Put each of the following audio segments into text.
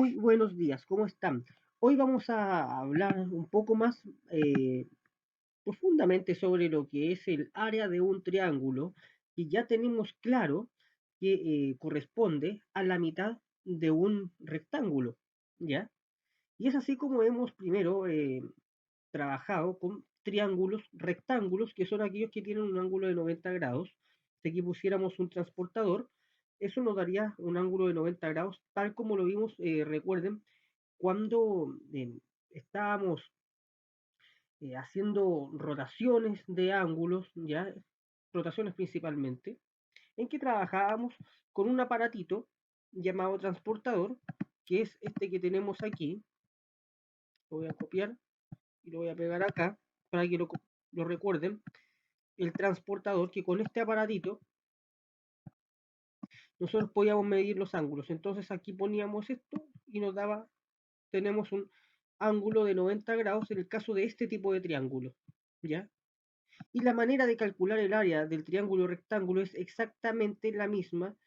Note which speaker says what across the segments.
Speaker 1: Muy buenos días, ¿cómo están? Hoy vamos a hablar un poco más profundamente sobre lo que es el área de un triángulo y ya tenemos claro que corresponde a la mitad de un rectángulo, ¿ya? Y es así como hemos primero trabajado con triángulos, rectángulos, que son aquellos que tienen un ángulo de 90 grados. Si aquí pusiéramos un transportador, eso nos daría un ángulo de 90 grados, tal como lo vimos, recuerden, cuando estábamos haciendo rotaciones de ángulos, ya, rotaciones principalmente, en que trabajábamos con un aparatito llamado transportador, que es este que tenemos aquí. Lo voy a copiar y lo voy a pegar acá para que lo recuerden. El transportador, que con este aparatito nosotros podíamos medir los ángulos. Entonces aquí poníamos esto y nos daba, tenemos un ángulo de 90 grados en el caso de este tipo de triángulo, ¿ya? Y la manera de calcular el área del triángulo rectángulo es exactamente la misma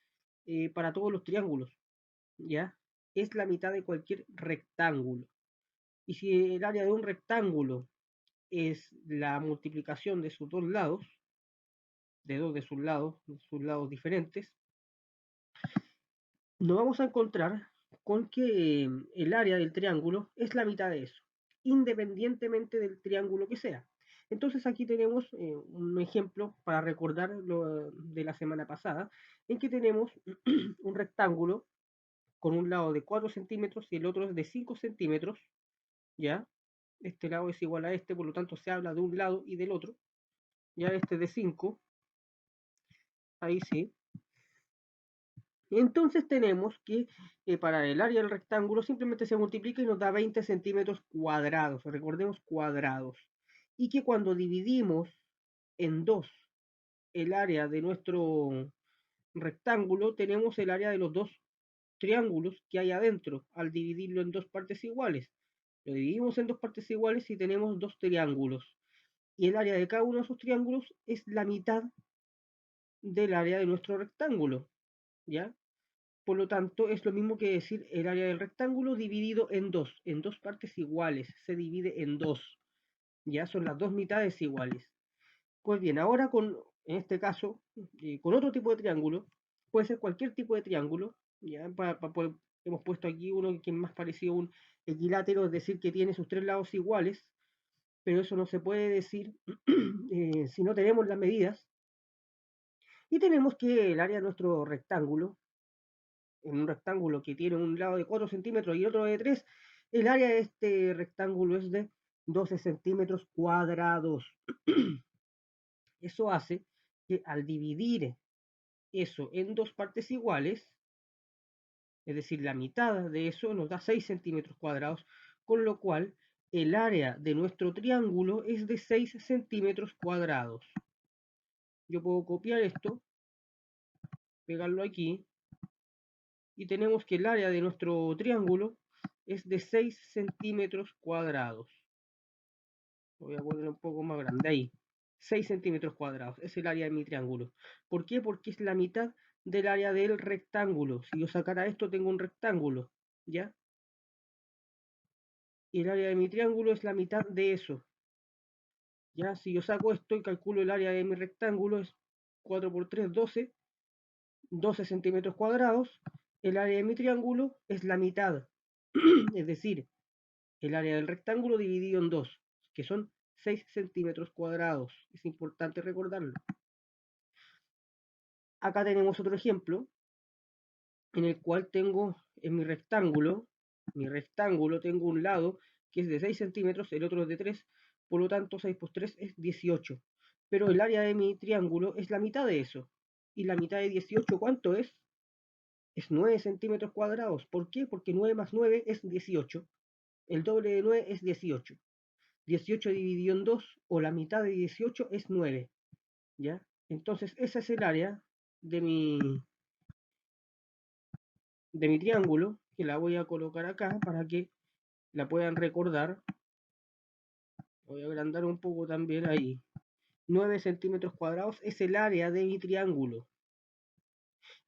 Speaker 1: para todos los triángulos, ¿ya? Es la mitad de cualquier rectángulo. Y si el área de un rectángulo es la multiplicación de sus dos lados, de dos de sus lados diferentes, nos vamos a encontrar con que el área del triángulo es la mitad de eso, independientemente del triángulo que sea. Entonces aquí tenemos un ejemplo para recordar lo de la semana pasada, en que tenemos un rectángulo con un lado de 4 centímetros y el otro es de 5 centímetros, ¿ya? Este lado es igual a este, por lo tanto se habla de un lado y del otro, ya este de 5, ahí sí. Entonces tenemos que para el área del rectángulo simplemente se multiplica y nos da 20 centímetros cuadrados, recordemos cuadrados. Y que cuando dividimos en dos el área de nuestro rectángulo, tenemos el área de los dos triángulos que hay adentro, al dividirlo en dos partes iguales. Lo dividimos en dos partes iguales y tenemos dos triángulos. Y el área de cada uno de esos triángulos es la mitad del área de nuestro rectángulo, ¿ya? Por lo tanto, es lo mismo que decir el área del rectángulo dividido en dos partes iguales, se divide en dos, ya son las dos mitades iguales. Pues bien, ahora en este caso, con otro tipo de triángulo, puede ser cualquier tipo de triángulo, ya hemos puesto aquí uno que es más parecido a un equilátero, es decir, que tiene sus tres lados iguales, pero eso no se puede decir si no tenemos las medidas. Y tenemos que el área de nuestro rectángulo, en un rectángulo que tiene un lado de 4 centímetros y otro de 3, el área de este rectángulo es de 12 centímetros cuadrados. Eso hace que al dividir eso en dos partes iguales, es decir, la mitad de eso nos da 6 centímetros cuadrados, con lo cual el área de nuestro triángulo es de 6 centímetros cuadrados. Yo puedo copiar esto, pegarlo aquí, y tenemos que el área de nuestro triángulo es de 6 centímetros cuadrados. Lo voy a poner un poco más grande ahí. 6 centímetros cuadrados es el área de mi triángulo. ¿Por qué? Porque es la mitad del área del rectángulo. Si yo sacara esto, tengo un rectángulo, ¿ya? Y el área de mi triángulo es la mitad de eso, ¿ya? Si yo saco esto y calculo el área de mi rectángulo, es 4 por 3, 12, 12 centímetros cuadrados. El área de mi triángulo es la mitad, es decir, el área del rectángulo dividido en dos, que son 6 centímetros cuadrados. Es importante recordarlo. Acá tenemos otro ejemplo en el cual tengo en mi rectángulo tengo un lado que es de 6 centímetros, el otro es de 3, por lo tanto 6 por 3 es 18. Pero el área de mi triángulo es la mitad de eso. Y la mitad de 18, ¿cuánto es? Es 9 centímetros cuadrados. ¿Por qué? Porque 9 más 9 es 18. El doble de 9 es 18. 18 dividido en 2 o la mitad de 18 es 9, ¿ya? Entonces esa es el área de mi triángulo, que la voy a colocar acá para que la puedan recordar. Voy a agrandar un poco también ahí. 9 centímetros cuadrados es el área de mi triángulo.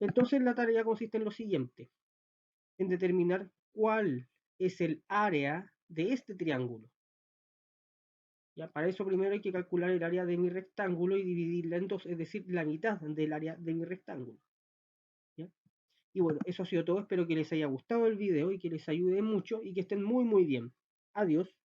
Speaker 1: Entonces la tarea consiste en lo siguiente, en determinar cuál es el área de este triángulo. ¿Ya? Para eso primero hay que calcular el área de mi rectángulo y dividirla en dos, es decir, la mitad del área de mi rectángulo. ¿Ya? Y bueno, eso ha sido todo. Espero que les haya gustado el video y que les ayude mucho y que estén muy muy bien. Adiós.